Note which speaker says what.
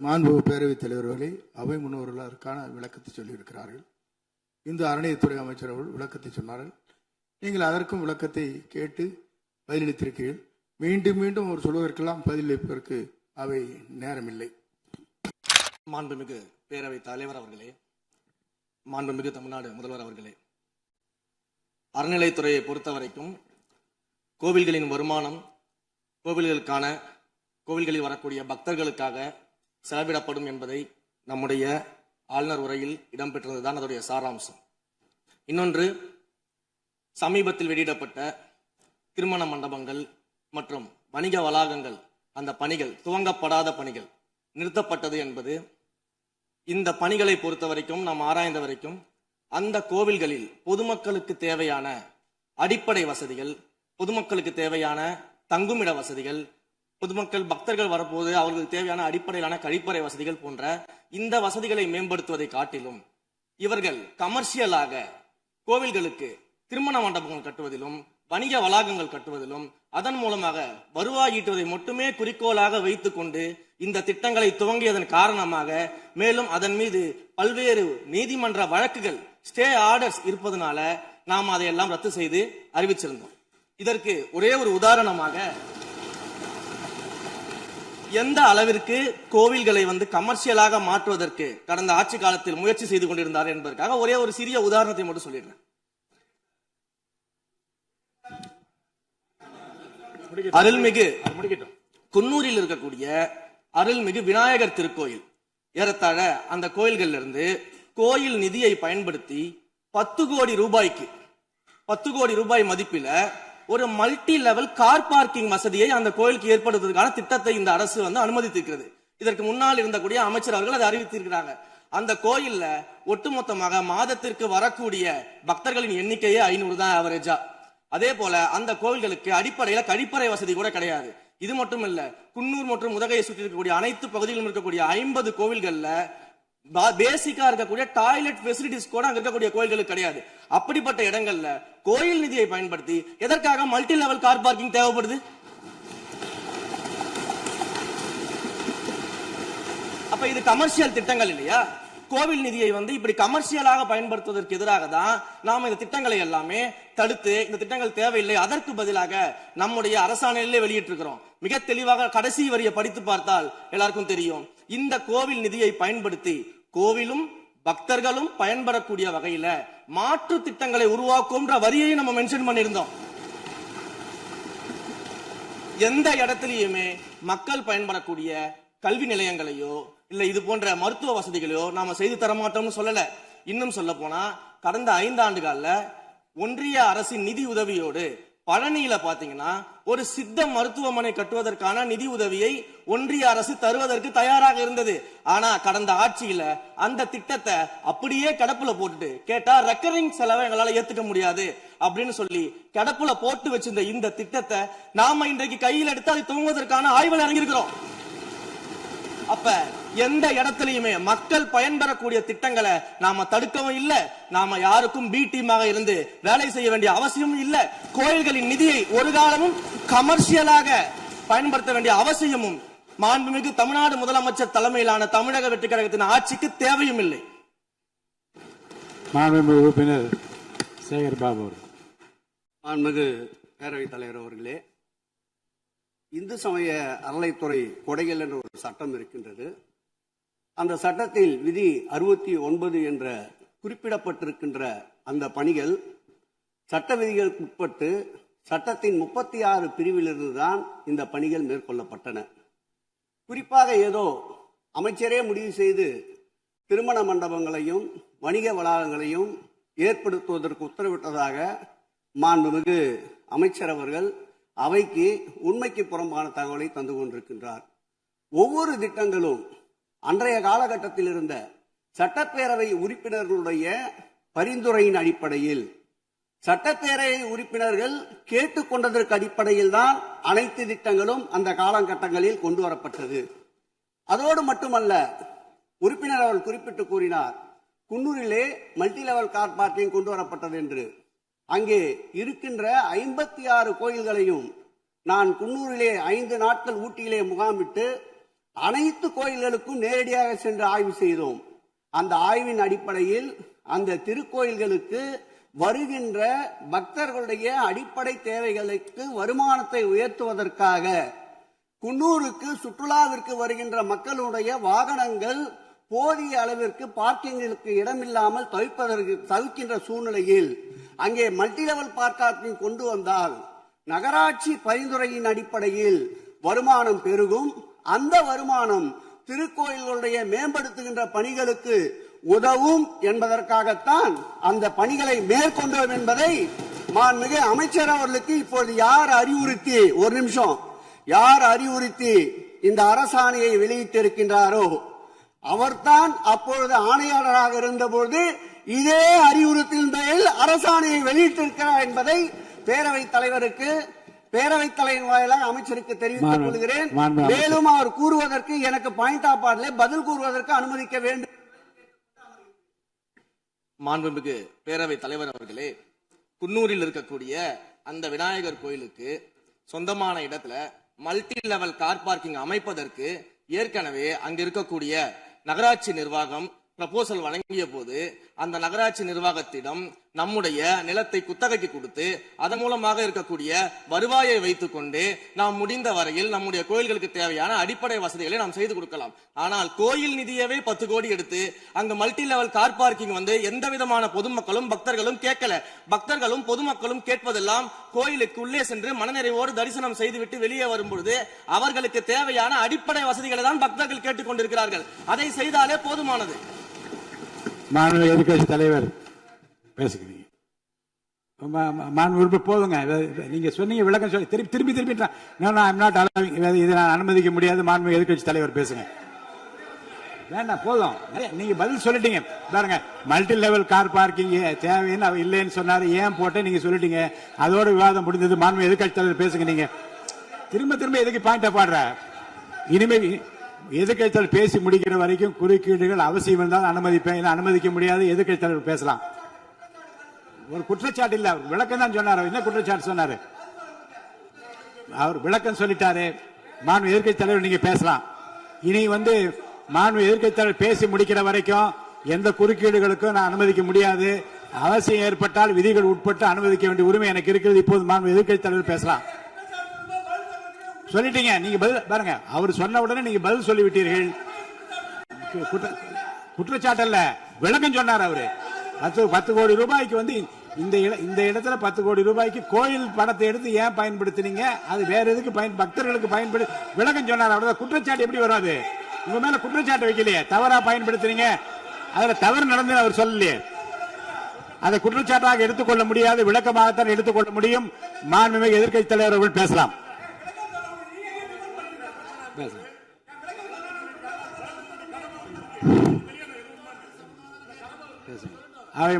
Speaker 1: மாண்புமிகு பேரவைத் தலைவர்களே, அவை முன்னவர்கள் அதற்கான விளக்கத்தை சொல்லியிருக்கிறார்கள். இந்து அறநிலையத்துறை அமைச்சர் அவர்கள் விளக்கத்தை சொன்னார்கள். நீங்கள் அதற்கும் விளக்கத்தை கேட்டு பதிலளித்திருக்கிறீர்கள். மீண்டும் மீண்டும் அவர் சொல்வதற்கெல்லாம் பதிலளிப்பதற்கு அவை நேரமில்லை.
Speaker 2: மாண்புமிகு பேரவைத் தலைவர் அவர்களே, மாண்புமிகு தமிழ்நாடு முதல்வர் அவர்களே, அறநிலைத்துறையை பொறுத்த வரைக்கும் கோவில்களின் வருமானம் கோவில்களில் வரக்கூடிய பக்தர்களுக்காக செலவிடப்படும் என்பதை நம்முடைய ஆளுநர் உரையில் இடம்பெற்றிருந்ததுதான் அதனுடைய சாராம்சம். இன்னொன்று, சமீபத்தில் வெளியிடப்பட்ட திருமண மண்டபங்கள் மற்றும் வணிக வளாகங்கள், அந்த பணிகள் துவங்கப்படாத பணிகள் நிறுத்தப்பட்டது என்பது, இந்த பணிகளை பொறுத்த வரைக்கும் நாம் ஆராய்ந்த வரைக்கும் அந்த கோவில்களில் பொதுமக்களுக்கு தேவையான அடிப்படை வசதிகள், பொதுமக்களுக்கு தேவையான தங்குமிட வசதிகள், பொதுமக்கள் பக்தர்கள் வரப்போது அவர்களுக்கு தேவையான அடிப்படையிலான கழிப்பறை வசதிகள் போன்ற இந்த வசதிகளை மேம்படுத்துவதை காட்டிலும் இவர்கள் கமர்ஷியலாக கோவில்களுக்கு திருமண மண்டபங்கள் கட்டுவதிலும் வணிக வளாகங்கள் கட்டுவதிலும் அதன் மூலமாக வருவாய் ஈட்டுவதை மட்டுமே குறிக்கோளாக வைத்துக் கொண்டு இந்த திட்டங்களை துவங்கியதன் காரணமாக மேலும் அதன் மீது பல்வேறு நீதிமன்ற வழக்குகள், ஸ்டே ஆர்டர்ஸ் இருப்பதனால நாம் அதையெல்லாம் ரத்து செய்து அறிவிச்சிருந்தோம். இதற்கு ஒரே ஒரு உதாரணமாக, எந்த அளவிற்கு கோவில்களை கமர்ஷியலாக மாற்றுவதற்கு கடந்த ஆட்சி காலத்தில் முயற்சி செய்து கொண்டிருந்தார் என்பதற்காக ஒரே ஒரு சிறிய உதாரணத்தை மட்டும் சொல்லிடுறேன். அருள்மிகு குன்னூரில் இருக்கக்கூடிய அருள்மிகு விநாயகர் திருக்கோயில், ஏறத்தாழ அந்த கோயில்கள் இருந்து கோயில் நிதியை பயன்படுத்தி 10 கோடி ரூபாய் மதிப்பில ஒரு மல்டி லெவல் கார் பார்க்கிங் வசதியை அந்த கோயிலுக்கு ஏற்படுத்துவதற்கான திட்டத்தை இந்த அரசு அனுமதித்திருக்கிறது. இதற்கு முன்னால் இருந்தக்கூடிய அமைச்சர் அவர்கள் அதை அறிவித்திருக்கிறாங்க. அந்த கோயில்ல ஒட்டுமொத்தமாக மாதத்திற்கு வரக்கூடிய பக்தர்களின் எண்ணிக்கையே 500 தான் ஆவரேஜா. அதே போல அந்த கோவில்களுக்கு அடிப்படையில கழிப்பறை வசதி கூட கிடையாது. இது மட்டும் இல்ல, குன்னூர் மற்றும் உதகையை சுற்றி இருக்கக்கூடிய அனைத்து பகுதிகளிலும் இருக்கக்கூடிய 50 கோவில்கள்ல பேசிக்கா இருக்கக்கூடிய டாய்லெட் ஃபெசிலிட்டிஸ் கூட அங்க இருக்கக்கூடிய கோயில்களுக்கு கிடையாது. அப்படிப்பட்ட இடங்கள்ல கோயில் நிதியை பயன்படுத்தி எதற்காக மல்டி லெவல் கார் பார்க்கிங் தேவைப்படுது? அப்ப இது கமர்ஷியல் திட்டங்கள் இல்லையா? கோவில் நிதியை இப்படி கமர்ஷியலாக பயன்படுத்துவதற்கு எதிராக தான் நாம இந்த திட்டங்களை எல்லாமே தடுத்து, இந்த திட்டங்கள் தேவையில்லை, அதற்கு பதிலாக நம்முடைய அரசாணையிலே வெளியிட்டிருக்கிறோம். மிக தெளிவாக கடைசி வரியை படித்து பார்த்தால் எல்லாருக்கும் தெரியும். இந்த கோவில் நிதியை பயன்படுத்தி கோவிலும் பக்தர்களும் பயன்பெறக்கூடிய வகையில மாற்று திட்டங்களை உருவாக்கும் வரியை நம்ம மென்ஷன் பண்ணியிருந்தோம். எந்த இடத்திலேயுமே மக்கள் பயன்படக்கூடிய கல்வி நிலையங்களையோ இல்ல இது போன்ற மருத்துவ வசதிகளையோ நாம செய்து தர மாட்டோம்னு சொல்லல. இன்னும் சொல்ல போனா, கடந்த 5 ஆண்டுகள்ல ஒன்றிய அரசின் நிதி உதவியோடு பழனியில பாத்தீங்கன்னா ஒரு சித்த மருத்துவமனை கட்டுவதற்கான நிதி உதவியை ஒன்றிய அரசு தருவதற்கு தயாராக இருந்தது. ஆனா கடந்த ஆட்சியில அந்த திட்டத்தை அப்படியே கிடப்புல போட்டுட்டு, கேட்டா ரெக்கரிங் செலவை எங்களால ஏத்துக்க முடியாது அப்படின்னு சொல்லி கிடப்புல போட்டு வச்சிருந்த இந்த திட்டத்தை நாம இன்றைக்கு கையில் எடுத்து அதை துவங்குவதற்கான ஆய்வில் இறங்கியிருக்கிறோம். அப்ப எந்த இடத்திலையுமே மக்கள் பயன்பெறக்கூடிய திட்டங்களை நாம தடுக்கவும் இல்லை, நாம யாருக்கும் பி டீமாக இருந்து வேலை செய்ய வேண்டிய அவசியமும் இல்லை. கோயில்களின் நிதியை ஒரு காலமும் கமர்ஷியலாக பயன்படுத்த வேண்டிய அவசியமும் மாண்புமிகு தமிழ்நாடு முதலமைச்சர் தலைமையிலான தமிழக வெற்றி கழகத்தின் ஆட்சிக்கு தேவையும் இல்லை.
Speaker 1: மாண்புமிகு உறுப்பினர் சேகர் பாபு.
Speaker 3: மாண்புமிகு பேரவைத் தலைவர் அவர்களே, இந்து சமய அறநிலைத்துறை கொடைகள் என்ற ஒரு சட்டம் இருக்கின்றது. அந்த சட்டத்தில் விதி 69 என்ற குறிப்பிடப்பட்டிருக்கின்ற அந்த பணிகள் சட்ட விதிகளுக்கு உட்பட்டு சட்டத்தின் 36 பிரிவிலிருந்து தான் இந்த பணிகள் மேற்கொள்ளப்பட்டன. குறிப்பாக ஏதோ அமைச்சரே முடிவு செய்து திருமண மண்டபங்களையும் வணிக வளாகங்களையும் ஏற்படுத்துவதற்கு உத்தரவிட்டதாக மாண்புமிகு அமைச்சர் அவர்கள் அவைக்கு உண்மைக்கு புறம்பான தகவலை தந்து கொண்டிருக்கின்றார். ஒவ்வொரு திட்டங்களும் அன்றைய காலகட்டத்தில் இருந்த சட்டப்பேரவை உறுப்பினர்களுடைய பரிந்துரையின் அடிப்படையில், சட்டப்பேரவை உறுப்பினர்கள் கேட்டுக்கொண்டதற்கு அடிப்படையில் தான் அனைத்து திட்டங்களும் அந்த காலகட்டங்களில் கொண்டு வரப்பட்டது. அதோடு மட்டுமல்ல, உறுப்பினர் அவர்கள் குறிப்பிட்டு கூறினார், குன்னூரிலே மல்டி லெவல் கார் பார்க்கிங் கொண்டு வரப்பட்டது என்று. அங்கே இருக்கின்ற 56 கோயில்களையும் நான் குன்னூரிலே 5 நாட்கள் ஊட்டியிலே முகாமிட்டு அனைத்து கோயில்களுக்கும் நேரடியாக சென்று ஆய்வு செய்தோம். அந்த ஆய்வின் அடிப்படையில் அந்த திருக்கோயில்களுக்கு வருகின்ற பக்தர்களுடைய அடிப்படை தேவைகளுக்கு வருமானத்தை உயர்த்துவதற்காக குன்னூருக்கு சுற்றுலாவிற்கு வருகின்ற மக்களுடைய வாகனங்கள் போதிய அளவிற்கு பார்க்கிங்களுக்கு இடமில்லாமல் தவிக்கின்ற சூழ்நிலையில் அங்கே மல்டி லெவல் பார்க்கிங் கொண்டு வந்தால் நகராட்சி பரிந்துரையின் அடிப்படையில் வருமானம் பெருகும். அந்த வருமானம் திருக்கோயில்களுடைய மேம்படுத்துகின்ற பணிகளுக்கு உதவும் என்பதற்காகத்தான் அந்த பணிகளை மேற்கொண்டோம் என்பதை மாண்புமிகு அமைச்சர் அவர்களுக்கு இப்போது யார் அறிவுறுத்தி இந்த அரசாணையை வெளியிட்டிருக்கின்றாரோ அவர்தான் அப்பொழுது ஆணையாளராக இருந்தபோது இதே அறிவுறுத்தின் பேரில் அரசாணையை வெளியிட்டிருக்கிறார் என்பதை பேரவைத் தலைவர் வாயிலாக அமைச்சருக்கு தெரிவித்துக் கொள்கிறேன். மேலும் அவர் கூறுவதற்கு எனக்கு பாயிண்ட் ஆஃப் ஆர்டரில் பதில் கூறுவதற்கு அனுமதிக்க வேண்டும்.
Speaker 2: மாண்புமிகு பேரவைத் தலைவர் அவர்களே, குன்னூரில் இருக்கக்கூடிய அந்த விநாயகர் கோயிலுக்கு சொந்தமான இடத்துல மல்டி லெவல் கார் பார்க்கிங் அமைப்பதற்கு ஏற்கனவே அங்க இருக்கக்கூடிய நகராட்சி நிர்வாகம் ப்ரப்போசல் வழங்கிய போது அந்த நகராட்சி நிர்வாகத்திடம் நம்முடைய நிலத்தை குத்தகைக்கு கொடுத்து அதன் மூலமாக இருக்கக்கூடிய வருவாயை வைத்துக் கொண்டு நாம் முடிந்த வரையில் நம்முடைய கோயில்களுக்கு தேவையான அடிப்படை வசதிகளை நாம் செய்து கொடுக்கலாம். ஆனால் கோயில் நிதியவே 10 கோடி எடுத்து அங்க மல்டி லெவல் கார் பார்க்கிங் எந்த விதமான பொதுமக்களும் பக்தர்களும் கேட்கல. பக்தர்களும் பொதுமக்களும் கேட்பதெல்லாம் கோயிலுக்கு உள்ளே சென்று மனநிறைவோடு தரிசனம் செய்துவிட்டு வெளியே வரும்பொழுது அவர்களுக்கு தேவையான அடிப்படை வசதிகளை தான் பக்தர்கள் கேட்டுக் கொண்டிருக்கிறார்கள். அதை செய்தாலே போதுமானது.
Speaker 4: மாநில எதிர்கட்சி தலைவர் பேசுகிறீங்க. போதுங்க. நீங்க சொன்னீங்க விளக்கம் சொல்லி திருப்பி இதை நான் அனுமதிக்க முடியாது. மாண்புமிகு எதிர்கட்சி தலைவர் பேசுங்க. வேண்டாம், போதும். நீங்க பதில் சொல்லிட்டீங்க பாருங்க. மல்டி லெவல் கார் பார்க்கிங் தேவைன்னு அவர் இல்லைன்னு சொன்னாரு. ஏன் போட்ட நீங்க சொல்லிட்டீங்க. அதோட விவாதம் முடிந்தது. மாண்புமிகு எதிர்கட்சி தலைவர் பேசுங்க. நீங்க திரும்ப எதுக்கு பாயிண்ட் பாடுற? இனிமே எதிர்கட்சி தலைவர் பேசி முடிக்கிற வரைக்கும் குறுக்கீடுகள் அவசியம் இருந்தால் அனுமதிப்பேன், அனுமதிக்க முடியாது. எதிர்கட்சி தலைவர் பேசலாம். ஒரு குற்றச்சாட்டு இல்ல, விளக்கம் தான் சொன்னார். என்ன குற்றச்சாட்டு சொன்னாரு? அவர் விளக்கம் சொல்லிட்டாரு. மாண்புமிகு எதிர்கட்சி தலைவர் நீங்க பேசலாம். இனி மாண்புமிகு எதிர்கட்சி தலைவர் பேசி முடிக்கிற வரைக்கும் எந்த குறுக்கீடுகளுக்கும் நான் அனுமதிக்க முடியாது. அவசியம் ஏற்பட்டால் விதிகள் உட்பட்டு அனுமதிக்க வேண்டிய உரிமை எனக்கு இருக்கிறது. இப்போது மாண்புமிகு எதிர்கட்சி தலைவர் பேசலாம். சொல்லிட்டீங்க. நீங்க பதில் பாருங்க. அவர் சொன்ன உடனே நீங்க பதில் சொல்லிவிட்டீர்கள். குற்றச்சாட்டு அல்ல, விளக்கம் சொன்னார் அவரு. 10 கோடி ரூபாய்க்கு இந்த இடத்துல 10 கோடி ரூபாய்க்கு கோயில் பணத்தை எடுத்து ஏன் பயன்படுத்தினீங்க? அது வேற எதுக்கு பக்தர்களுக்கு பயன்படு விளக்கம் சொன்னார். அவ்வளவுதான். குற்றச்சாட்டு எப்படி வராது? உங்க மேல குற்றச்சாட்டு வைக்கலையே. தவறா பயன்படுத்துறீங்க, அதுல தவறு நடந்து அவர் சொல்லலையே. அதை குற்றச்சாட்டாக எடுத்துக்கொள்ள முடியாது, விளக்கமாகத்தான் எடுத்துக்கொள்ள முடியும். மாண்புமிகு எதிர்க்கட்சி தலைவர் அவர்கள் பேசலாம். அவை